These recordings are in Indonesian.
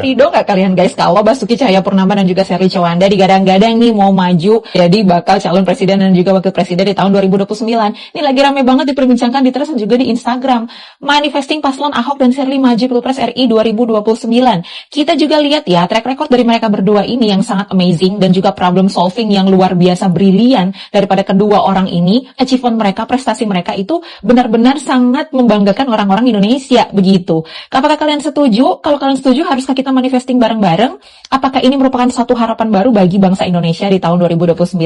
Ridho nggak kalian guys kalau Basuki Cahayapurnama dan juga Sherly Coanda digadang-gadang nih mau maju jadi bakal calon presiden dan juga wakil presiden di tahun 2029. Ini lagi rame banget diperbincangkan di Threads dan juga di Instagram. Manifesting paslon Ahok dan Sherly maju Pilpres RI 2029. Kita juga lihat ya track record dari mereka berdua ini yang sangat amazing dan juga problem solving yang luar biasa brilian daripada kedua orang ini. Achievement mereka, prestasi mereka itu benar-benar sangat membanggakan orang-orang Indonesia begitu. Apakah kalian setuju? Kalau kalian setuju haruskah kita manifesting bareng-bareng? Apakah ini merupakan satu harapan baru bagi bangsa Indonesia di tahun 2029?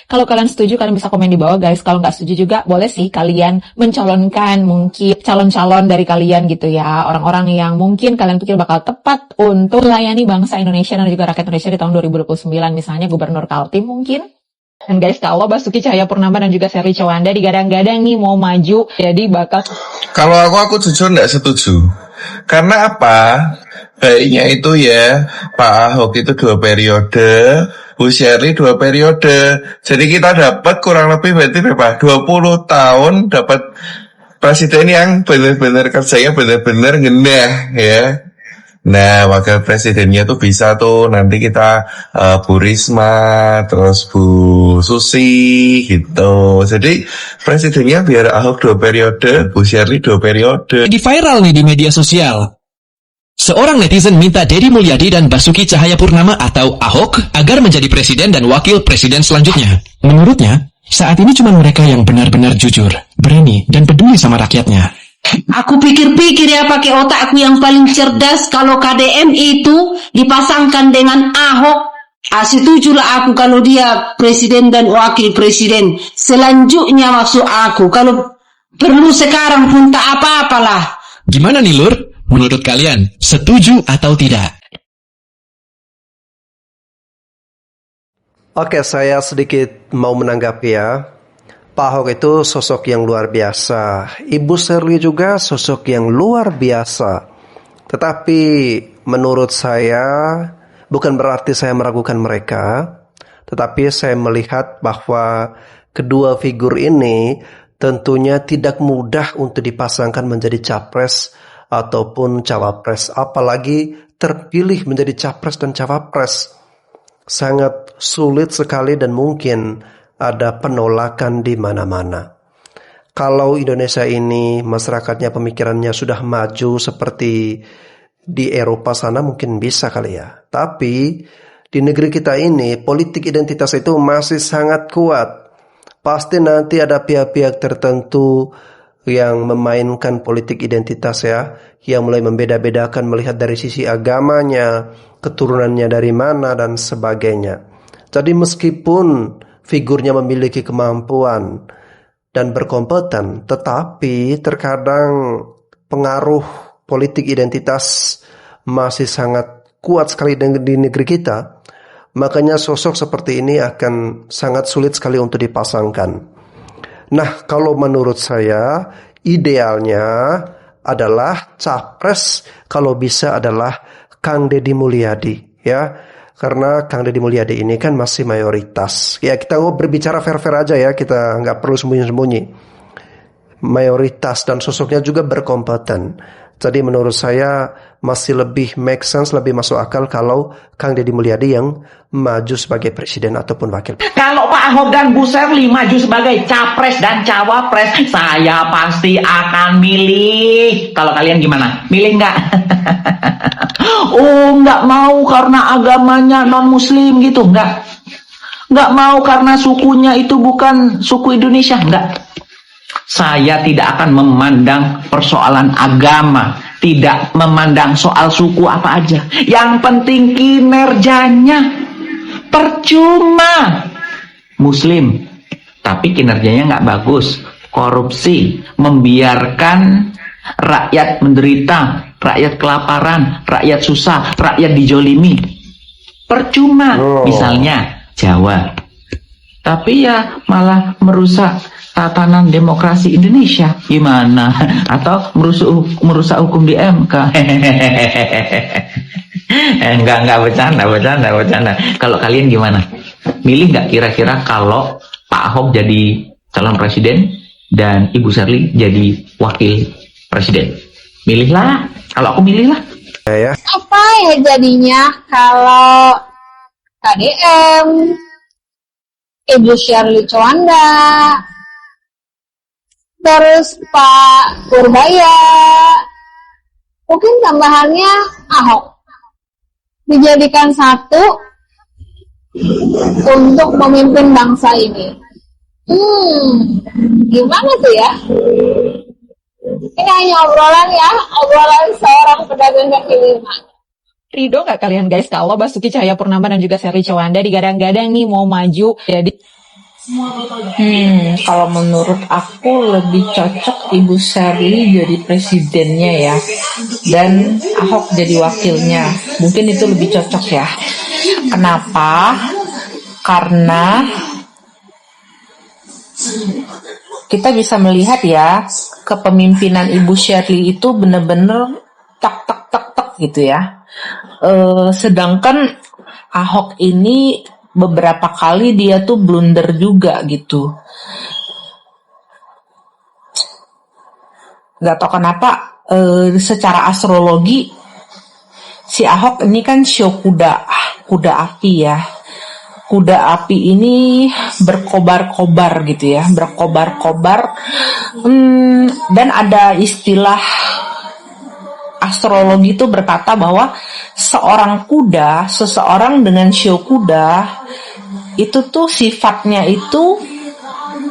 Kalau kalian setuju, kalian bisa komen di bawah guys. Kalau nggak setuju juga, boleh sih kalian mencalonkan mungkin calon-calon dari kalian gitu ya. Orang-orang yang mungkin kalian pikir bakal tepat untuk melayani bangsa Indonesia dan juga rakyat Indonesia di tahun 2029. Misalnya Gubernur Kaltim mungkin. Dan guys, kalau Basuki Cahayapurnama dan juga Sherly Coanda digadang-gadang nih mau maju, jadi bakal... Kalau aku jujur nggak setuju. Karena apa? Baiknya itu ya Pak Ahok itu 2 periode, Bu Sherly 2 periode. Jadi kita dapat kurang lebih berarti berapa? 20 tahun dapat presiden yang benar-benar kerjanya benar-benar ngenah ya. Nah, wakil presidennya tuh bisa tuh nanti kita Bu Risma, terus Bu Susi gitu. Jadi presidennya biar Ahok 2 periode, Bu Sherly 2 periode. Di viral nih di media sosial. Seorang netizen minta Deddy Mulyadi dan Basuki Cahayapurnama atau Ahok agar menjadi presiden dan wakil presiden selanjutnya. Menurutnya, saat ini cuma mereka yang benar-benar jujur, berani, dan peduli sama rakyatnya. Aku pikir-pikir ya pakai otakku yang paling cerdas kalau KDM itu dipasangkan dengan Ahok. Setujulah aku kalau dia presiden dan wakil presiden. Selanjutnya maksud aku kalau perlu sekarang pun tak apa-apalah. Gimana nih Lur? Menurut kalian, setuju atau tidak? Oke, saya sedikit mau menanggapi ya. Pak Ahok itu sosok yang luar biasa. Ibu Sherly juga sosok yang luar biasa. Tetapi menurut saya, bukan berarti saya meragukan mereka. Tetapi saya melihat bahwa kedua figur ini tentunya tidak mudah untuk dipasangkan menjadi capres ataupun cawapres, apalagi terpilih menjadi capres dan cawapres. Sangat sulit sekali dan mungkin ada penolakan di mana-mana. Kalau Indonesia ini masyarakatnya pemikirannya sudah maju seperti di Eropa sana mungkin bisa kali ya. Tapi di negeri kita ini politik identitas itu masih sangat kuat. Pasti nanti ada pihak-pihak tertentu yang memainkan politik identitas ya, yang mulai membeda-bedakan melihat dari sisi agamanya, keturunannya dari mana dan sebagainya. Jadi meskipun figurnya memiliki kemampuan dan berkompeten, tetapi terkadang pengaruh politik identitas masih sangat kuat sekali di negeri kita. Makanya sosok seperti ini akan sangat sulit sekali untuk dipasangkan. Nah, kalau menurut saya idealnya adalah capres kalau bisa adalah Kang Deddy Mulyadi ya. Karena Kang Deddy Mulyadi ini kan masih mayoritas. Ya kita berbicara fair-fair aja ya, kita nggak perlu sembunyi-sembunyi. Mayoritas dan sosoknya juga berkompeten. Jadi menurut saya masih lebih make sense, lebih masuk akal kalau Kang Deddy Mulyadi yang maju sebagai presiden ataupun wakil. Kalau Pak Ahok dan Bu Sherly maju sebagai capres dan cawapres, saya pasti akan milih. Kalau kalian gimana? Milih nggak? Oh, nggak mau karena agamanya non-muslim gitu, nggak mau karena sukunya itu bukan suku Indonesia, nggak. Saya tidak akan memandang persoalan agama, tidak memandang soal suku apa aja. Yang penting kinerjanya. Percuma Muslim, tapi kinerjanya nggak bagus, korupsi, membiarkan rakyat menderita, rakyat kelaparan, rakyat susah, rakyat dijolimi. Percuma, misalnya Jawa. Tapi ya malah merusak tatanan demokrasi Indonesia. Gimana? Atau merusak hukum di MK. Enggak bercanda. Kalau kalian gimana? Milih nggak kira-kira kalau Pak Ahok jadi calon presiden dan Ibu Sherly jadi wakil presiden? Milihlah. Kalau aku milih lah. ya. Apa ya jadinya kalau KDM, Ibu Shirley Chowanda, terus Pak Purbaya, mungkin tambahannya Ahok dijadikan satu untuk memimpin bangsa ini. Gimana tuh ya? Ini hanya obrolan seorang pedagang kaki lima. Ridho nggak kalian guys kalau Basuki Cahayapurnama dan juga Shirley Chowanda digadang-gadang nih mau maju jadi Kalau menurut aku lebih cocok Ibu Shirley jadi presidennya ya, dan Ahok jadi wakilnya. Mungkin itu lebih cocok ya. Kenapa? Karena kita bisa melihat ya, kepemimpinan Ibu Shirley itu benar-benar tak tak tak tak gitu ya. Sedangkan Ahok ini beberapa kali dia tuh blunder juga gitu. Gak tau kenapa secara astrologi si Ahok ini kan show kuda api ya. Kuda api ini berkobar-kobar gitu ya, berkobar-kobar. Dan ada istilah astrologi itu berkata bahwa seseorang dengan show kuda itu tuh sifatnya itu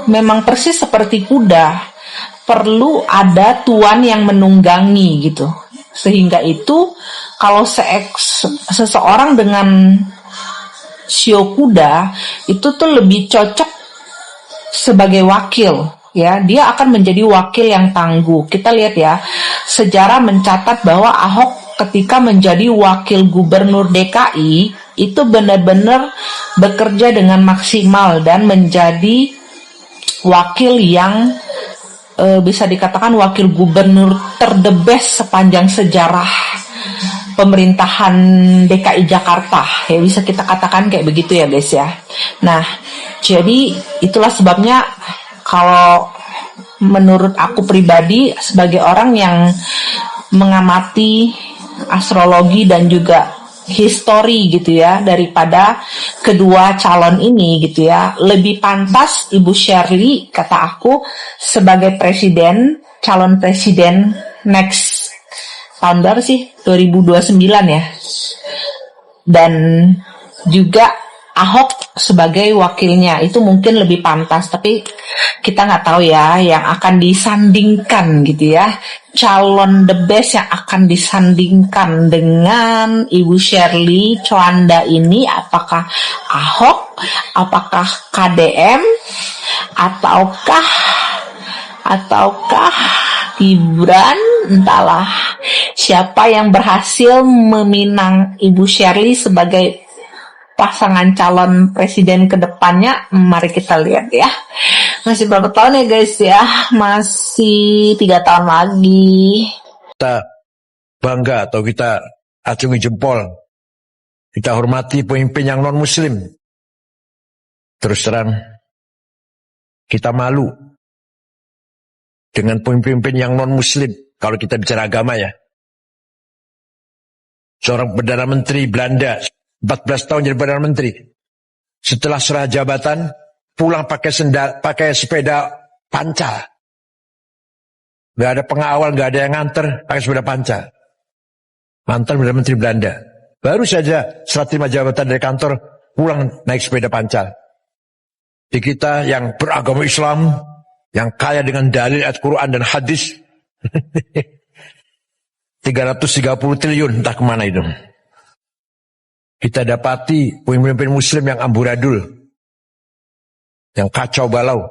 memang persis seperti kuda, perlu ada tuan yang menunggangi gitu. Sehingga itu kalau seseorang dengan show kuda itu tuh lebih cocok sebagai wakil ya, dia akan menjadi wakil yang tangguh. Kita lihat ya, sejarah mencatat bahwa Ahok ketika menjadi wakil gubernur DKI itu benar-benar bekerja dengan maksimal dan menjadi wakil yang bisa dikatakan wakil gubernur terdebes sepanjang sejarah pemerintahan DKI Jakarta ya, bisa kita katakan kayak begitu ya guys ya. Nah, jadi itulah sebabnya kalau menurut aku pribadi sebagai orang yang mengamati astrologi dan juga history gitu ya, daripada kedua calon ini gitu ya, lebih pantas Ibu Shirley kata aku sebagai presiden, calon presiden next tahun berapa sih? 2029 ya. Dan juga Ahok sebagai wakilnya itu mungkin lebih pantas, tapi kita nggak tahu ya yang akan disandingkan gitu ya, calon the best yang akan disandingkan dengan Ibu Shirley Chowanda ini, apakah Ahok, apakah KDM, ataukah Gibran, entahlah siapa yang berhasil meminang Ibu Shirley sebagai pasangan calon presiden ke depannya. Mari kita lihat ya. Masih berapa tahun ya guys ya? Masih 3 tahun lagi. Kita bangga atau kita acungi jempol, kita hormati pemimpin yang non-muslim. Terus terang, kita malu dengan pemimpin yang non-muslim kalau kita bicara agama ya. Seorang Perdana Menteri Belanda 14 tahun jadi Perdana Menteri. Setelah serah jabatan, pulang pakai sepeda pancal. Gak ada pengawal, gak ada yang nganter, pakai sepeda pancal. Mantan Perdana Menteri Belanda. Baru saja serah terima jabatan dari kantor, pulang naik sepeda pancal. Di kita yang beragama Islam, yang kaya dengan dalil ayat Quran dan hadis, 330 triliun entah kemana itu. Kita dapati pemimpin muslim yang amburadul, yang kacau balau,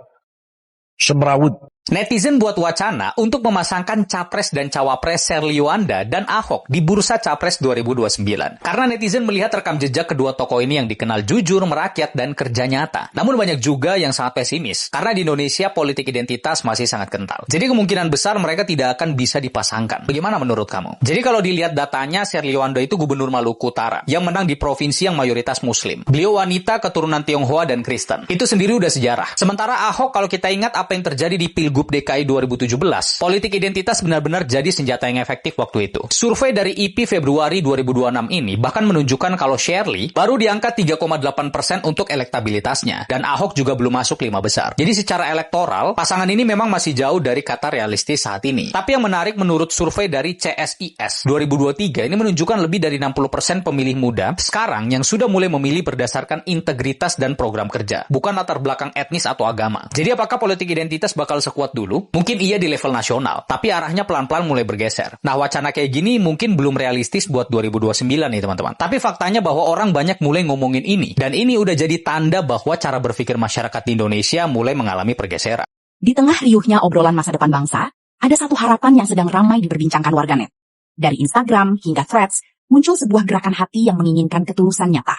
semrawut. Netizen buat wacana untuk memasangkan Capres dan Cawapres Shirley Chowanda dan Ahok di bursa Capres 2029. Karena netizen melihat rekam jejak kedua tokoh ini yang dikenal jujur, merakyat, dan kerja nyata. Namun banyak juga yang sangat pesimis, karena di Indonesia politik identitas masih sangat kental. Jadi kemungkinan besar mereka tidak akan bisa dipasangkan. Bagaimana menurut kamu? Jadi kalau dilihat datanya, Shirley Chowanda itu gubernur Maluku Utara, yang menang di provinsi yang mayoritas muslim. Beliau wanita keturunan Tionghoa dan Kristen. Itu sendiri udah sejarah. Sementara Ahok kalau kita ingat apa yang terjadi di Pilgub Pilgub DKI 2017, politik identitas benar-benar jadi senjata yang efektif waktu itu. Survei dari IP Februari 2026 ini bahkan menunjukkan kalau Shirley baru di angka 3,8% untuk elektabilitasnya, dan Ahok juga belum masuk 5 besar. Jadi secara elektoral, pasangan ini memang masih jauh dari kata realistis saat ini. Tapi yang menarik menurut survei dari CSIS 2023 ini menunjukkan lebih dari 60% pemilih muda sekarang yang sudah mulai memilih berdasarkan integritas dan program kerja, bukan latar belakang etnis atau agama. Jadi apakah politik identitas bakal sekuat dulu? Mungkin iya di level nasional, tapi arahnya pelan-pelan mulai bergeser. Nah, wacana kayak gini mungkin belum realistis buat 2029 nih teman-teman. Tapi faktanya bahwa orang banyak mulai ngomongin ini, dan ini udah jadi tanda bahwa cara berpikir masyarakat di Indonesia mulai mengalami pergeseran. Di tengah riuhnya obrolan masa depan bangsa, ada satu harapan yang sedang ramai diperbincangkan warganet. Dari Instagram hingga Threads, muncul sebuah gerakan hati yang menginginkan ketulusan nyata.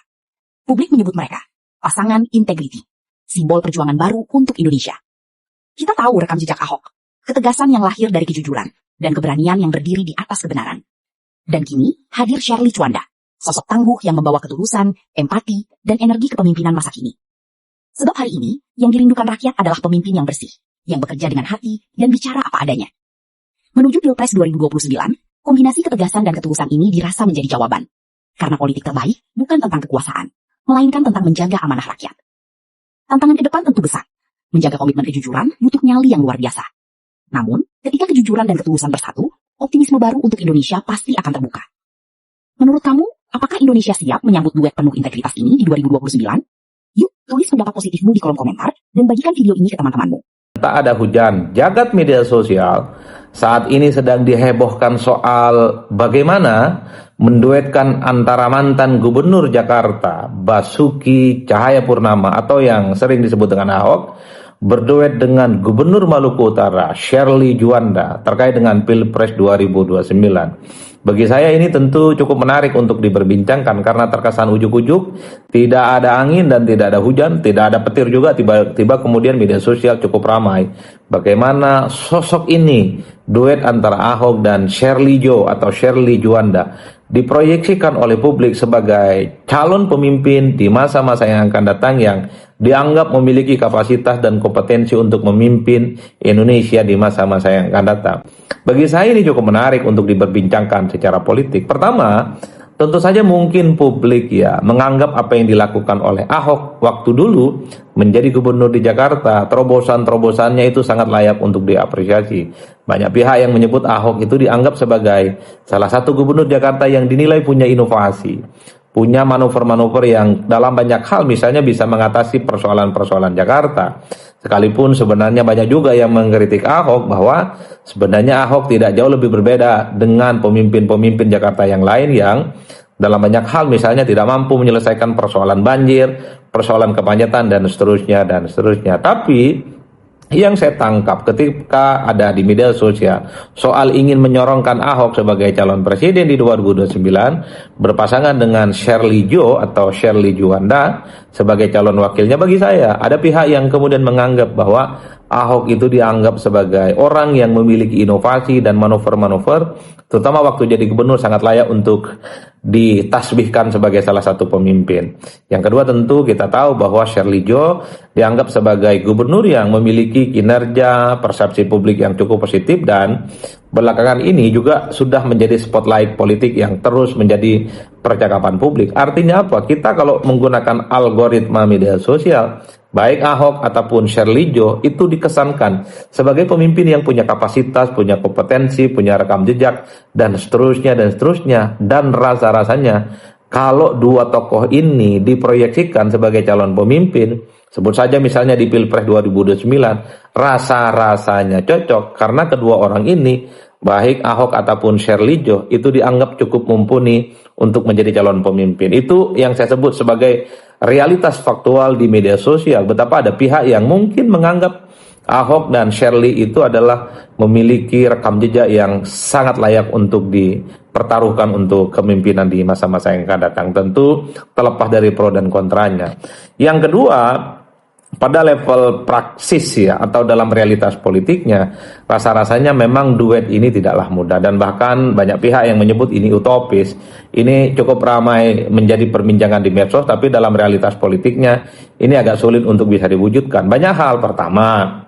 Publik menyebut mereka pasangan integriti, simbol perjuangan baru untuk Indonesia. Kita tahu rekam jejak Ahok, ketegasan yang lahir dari kejujuran, dan keberanian yang berdiri di atas kebenaran. Dan kini hadir Shirley Juanda, sosok tangguh yang membawa ketulusan, empati, dan energi kepemimpinan masa kini. Sebab hari ini, yang dirindukan rakyat adalah pemimpin yang bersih, yang bekerja dengan hati, dan bicara apa adanya. Menuju Pilpres 2029, kombinasi ketegasan dan ketulusan ini dirasa menjadi jawaban. Karena politik terbaik bukan tentang kekuasaan, melainkan tentang menjaga amanah rakyat. Tantangan ke depan tentu besar. Menjaga komitmen kejujuran butuh nyali yang luar biasa. Namun, ketika kejujuran dan ketulusan bersatu, optimisme baru untuk Indonesia pasti akan terbuka. Menurut kamu, apakah Indonesia siap menyambut duet penuh integritas ini di 2029? Yuk, tulis pendapat positifmu di kolom komentar dan bagikan video ini ke teman-temanmu. Tak ada hujan, jagat media sosial saat ini sedang dihebohkan soal bagaimana menduetkan antara mantan gubernur Jakarta Basuki Cahayapurnama atau yang sering disebut dengan Ahok berduet dengan gubernur Maluku Utara Shirley Juanda terkait dengan Pilpres 2029. Bagi saya ini tentu cukup menarik untuk diperbincangkan karena terkesan ujuk-ujuk, tidak ada angin dan tidak ada hujan, tidak ada petir juga, tiba-tiba kemudian media sosial cukup ramai. Bagaimana sosok ini, duet antara Ahok dan Shirley Jo atau Shirley Juanda, diproyeksikan oleh publik sebagai calon pemimpin di masa-masa yang akan datang yang dianggap memiliki kapasitas dan kompetensi untuk memimpin Indonesia di masa-masa yang akan datang. Bagi saya ini cukup menarik untuk diperbincangkan secara politik. Pertama, tentu saja mungkin publik ya menganggap apa yang dilakukan oleh Ahok waktu dulu menjadi gubernur di Jakarta, terobosan-terobosannya itu sangat layak untuk diapresiasi. Banyak pihak yang menyebut Ahok itu dianggap sebagai salah satu gubernur Jakarta yang dinilai punya inovasi, punya manuver-manuver yang dalam banyak hal misalnya bisa mengatasi persoalan-persoalan Jakarta. Sekalipun sebenarnya banyak juga yang mengkritik Ahok bahwa sebenarnya Ahok tidak jauh lebih berbeda dengan pemimpin-pemimpin Jakarta yang lain yang dalam banyak hal misalnya tidak mampu menyelesaikan persoalan banjir, persoalan kemacetan dan seterusnya dan seterusnya. Tapi yang saya tangkap ketika ada di media sosial soal ingin menyorongkan Ahok sebagai calon presiden di 2029 berpasangan dengan Shirley Jo atau Shirley Juanda sebagai calon wakilnya, bagi saya ada pihak yang kemudian menganggap bahwa Ahok itu dianggap sebagai orang yang memiliki inovasi dan manuver-manuver, terutama waktu jadi gubernur sangat layak untuk ditasbihkan sebagai salah satu pemimpin. Yang kedua tentu kita tahu bahwa Shirley Jo dianggap sebagai gubernur yang memiliki kinerja, persepsi publik yang cukup positif dan belakangan ini juga sudah menjadi spotlight politik yang terus menjadi percakapan publik. Artinya apa? Kita kalau menggunakan algoritma media sosial, baik Ahok ataupun Shirley Jo itu dikesankan sebagai pemimpin yang punya kapasitas, punya kompetensi, punya rekam jejak, dan seterusnya dan seterusnya. Dan rasa-rasanya kalau dua tokoh ini diproyeksikan sebagai calon pemimpin, sebut saja misalnya di Pilpres 2029, rasa-rasanya cocok karena kedua orang ini, baik Ahok ataupun Shirley Jo, itu dianggap cukup mumpuni untuk menjadi calon pemimpin. Itu yang saya sebut sebagai realitas faktual di media sosial. Betapa ada pihak yang mungkin menganggap Ahok dan Shirley itu adalah memiliki rekam jejak yang sangat layak untuk dipertaruhkan untuk kepemimpinan di masa-masa yang akan datang. Tentu terlepas dari pro dan kontranya. Yang kedua, pada level praksis ya atau dalam realitas politiknya, rasa-rasanya memang duet ini tidaklah mudah dan bahkan banyak pihak yang menyebut ini utopis. Ini cukup ramai menjadi perbincangan di medsos, tapi dalam realitas politiknya ini agak sulit untuk bisa diwujudkan. Banyak hal. Pertama,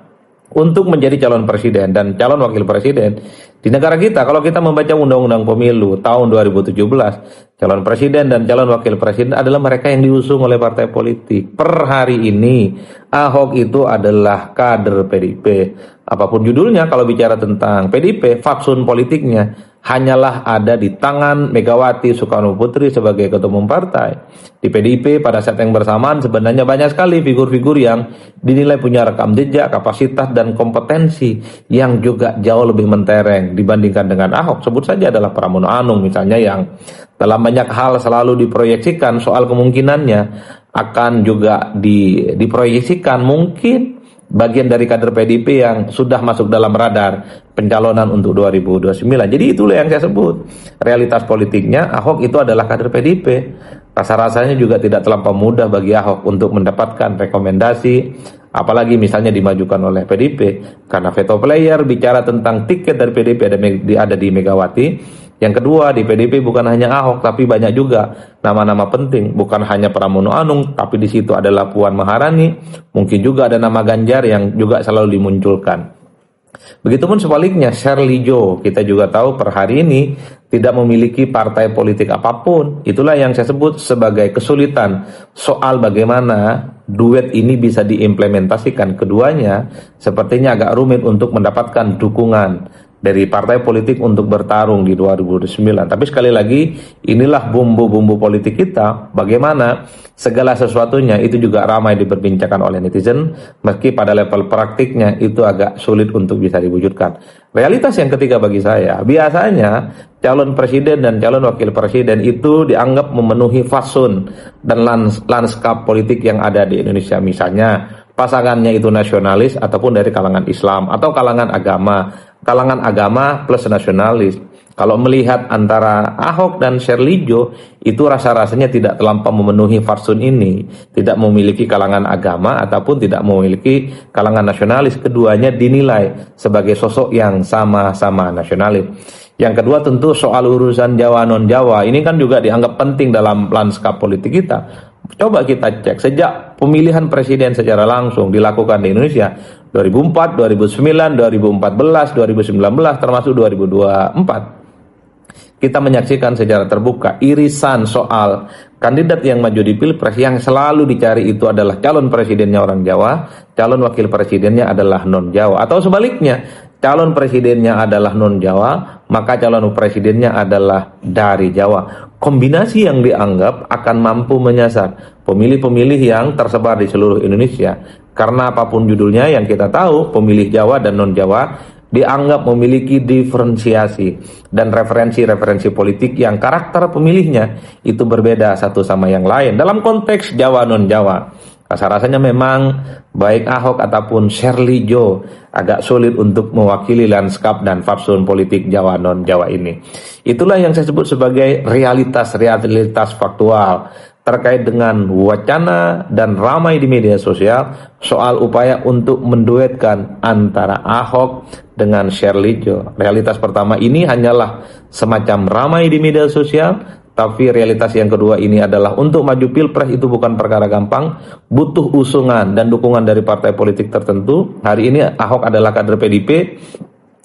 untuk menjadi calon presiden dan calon wakil presiden di negara kita. Kalau kita membaca undang-undang pemilu tahun 2017, calon presiden dan calon wakil presiden adalah mereka yang diusung oleh partai politik. Per hari ini Ahok itu adalah kader PDIP. Apapun judulnya, kalau bicara tentang PDIP, fatsun politiknya hanyalah ada di tangan Megawati Soekarno Putri sebagai ketua umum partai. Di PDIP pada saat yang bersamaan sebenarnya banyak sekali figur-figur yang dinilai punya rekam jejak, kapasitas, dan kompetensi yang juga jauh lebih mentereng dibandingkan dengan Ahok. Sebut saja adalah Pramono Anung misalnya, yang dalam banyak hal selalu diproyeksikan soal kemungkinannya akan juga diproyeksikan mungkin bagian dari kader PDIP yang sudah masuk dalam radar pencalonan untuk 2029. Jadi itulah yang saya sebut. Realitas politiknya Ahok itu adalah kader PDIP. Rasa-rasanya juga tidak terlampau mudah bagi Ahok untuk mendapatkan rekomendasi, apalagi misalnya dimajukan oleh PDIP. Karena veto player bicara tentang tiket dari PDIP ada di Megawati. Yang kedua, di PDIP bukan hanya Ahok, tapi banyak juga nama-nama penting. Bukan hanya Pramono Anung, tapi di situ adalah Puan Maharani. Mungkin juga ada nama Ganjar yang juga selalu dimunculkan. Begitupun sebaliknya, Shirley Jo, kita juga tahu per hari ini tidak memiliki partai politik apapun. Itulah yang saya sebut sebagai kesulitan soal bagaimana duet ini bisa diimplementasikan. Keduanya sepertinya agak rumit untuk mendapatkan dukungan dari partai politik untuk bertarung di 2029. Tapi sekali lagi, inilah bumbu-bumbu politik kita. Bagaimana segala sesuatunya itu juga ramai diperbincangkan oleh netizen, meski pada level praktiknya itu agak sulit untuk bisa diwujudkan. Realitas yang ketiga bagi saya, biasanya calon presiden dan calon wakil presiden itu dianggap memenuhi fatsun dan lanskap politik yang ada di Indonesia. Misalnya, pasangannya itu nasionalis ataupun dari kalangan Islam atau kalangan agama plus nasionalis. Kalau melihat antara Ahok dan Shirley Jo, itu rasa-rasanya tidak terlampau memenuhi fatsun ini, tidak memiliki kalangan agama ataupun tidak memiliki kalangan nasionalis. Keduanya dinilai sebagai sosok yang sama-sama nasionalis. Yang kedua tentu soal urusan Jawa non-Jawa, ini kan juga dianggap penting dalam lanskap politik kita. Coba kita cek, sejak pemilihan presiden secara langsung dilakukan di Indonesia 2004, 2009, 2014, 2019, termasuk 2024, kita menyaksikan secara terbuka irisan soal kandidat yang maju di Pilpres. Yang selalu dicari itu adalah calon presidennya orang Jawa, calon wakil presidennya adalah non-Jawa. Atau sebaliknya, calon presidennya adalah non-Jawa, maka calon presidennya adalah dari Jawa. Kombinasi yang dianggap akan mampu menyasar pemilih-pemilih yang tersebar di seluruh Indonesia. Karena apapun judulnya, yang kita tahu pemilih Jawa dan non-Jawa dianggap memiliki diferensiasi dan referensi-referensi politik yang karakter pemilihnya itu berbeda satu sama yang lain. Dalam konteks Jawa non-Jawa, rasa-rasanya memang baik Ahok ataupun Shirley Jo agak sulit untuk mewakili lanskap dan fatsun politik Jawa non-Jawa ini. Itulah yang saya sebut sebagai realitas faktual terkait dengan wacana dan ramai di media sosial soal upaya untuk menduetkan antara Ahok dengan Shirley Jo. Realitas pertama ini hanyalah semacam ramai di media sosial, tapi realitas yang kedua ini adalah untuk maju Pilpres itu bukan perkara gampang, butuh usungan dan dukungan dari partai politik tertentu. Hari ini Ahok adalah kader PDIP.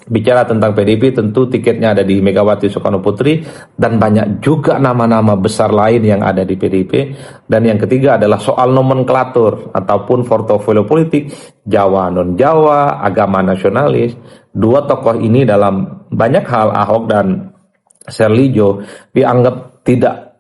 Bicara tentang PDIP, tentu tiketnya ada di Megawati Soekarno Putri dan banyak juga nama-nama besar lain yang ada di PDIP. Dan yang ketiga adalah soal nomenklatur ataupun portofolio politik Jawa non-Jawa, agama nasionalis. Dua tokoh ini dalam banyak hal, Ahok dan Shirley Jo, dianggap tidak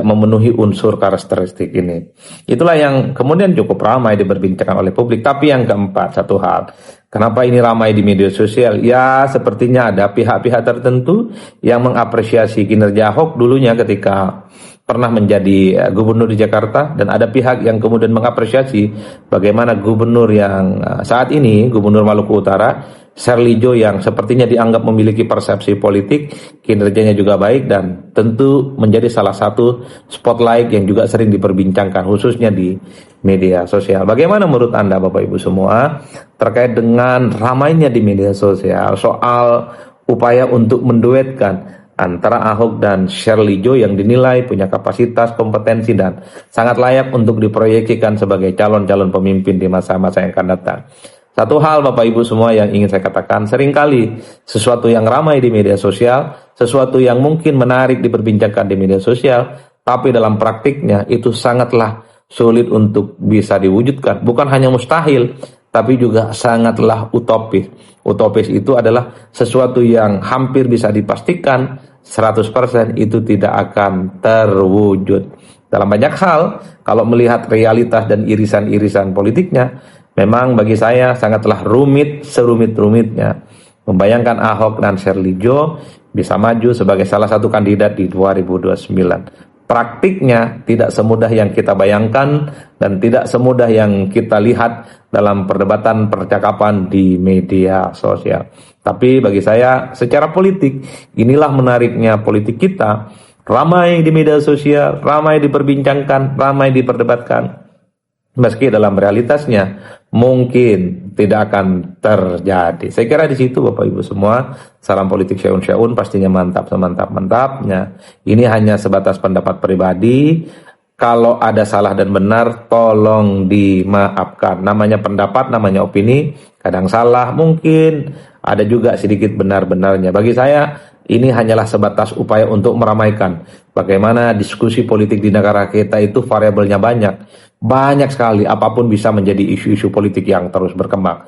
memenuhi unsur karakteristik ini. Itulah yang kemudian cukup ramai diperbincangkan oleh publik. Tapi yang keempat, satu hal, kenapa ini ramai di media sosial? Ya, sepertinya ada pihak-pihak tertentu yang mengapresiasi kinerja Ahok dulunya ketika pernah menjadi gubernur di Jakarta, dan ada pihak yang kemudian mengapresiasi bagaimana gubernur yang saat ini, gubernur Maluku Utara, Shirley Jo, yang sepertinya dianggap memiliki persepsi politik, kinerjanya juga baik, dan tentu menjadi salah satu spotlight yang juga sering diperbincangkan khususnya di media sosial. Bagaimana menurut Anda Bapak Ibu semua terkait dengan ramainya di media sosial soal upaya untuk menduetkan antara Ahok dan Shirley Jo yang dinilai punya kapasitas, kompetensi, dan sangat layak untuk diproyeksikan sebagai calon-calon pemimpin di masa-masa yang akan datang? Satu hal Bapak Ibu semua yang ingin saya katakan, seringkali sesuatu yang ramai di media sosial, sesuatu yang mungkin menarik diperbincangkan di media sosial, tapi dalam praktiknya itu sangatlah sulit untuk bisa diwujudkan. Bukan hanya mustahil, tapi juga sangatlah utopis. Utopis itu adalah sesuatu yang hampir bisa dipastikan 100% itu tidak akan terwujud. Dalam banyak hal, kalau melihat realitas dan irisan-irisan politiknya, memang bagi saya sangatlah rumit, serumit-rumitnya. Membayangkan Ahok dan Sherly-Jo bisa maju sebagai salah satu kandidat di 2029. Praktiknya tidak semudah yang kita bayangkan dan tidak semudah yang kita lihat dalam perdebatan percakapan di media sosial. Tapi bagi saya secara politik, inilah menariknya politik kita. Ramai di media sosial, ramai diperbincangkan, ramai diperdebatkan. Meski dalam realitasnya mungkin tidak akan terjadi. Saya kira di situ Bapak Ibu semua, salam politik syaun-syaun pastinya mantap semantap-mantapnya. Ini hanya sebatas pendapat pribadi. Kalau ada salah dan benar, tolong dimaafkan. Namanya pendapat, namanya opini, kadang salah, mungkin ada juga sedikit benar-benarnya. Bagi saya, ini hanyalah sebatas upaya untuk meramaikan. Bagaimana diskusi politik di negara kita itu variabelnya banyak. Banyak sekali, apapun bisa menjadi isu-isu politik yang terus berkembang.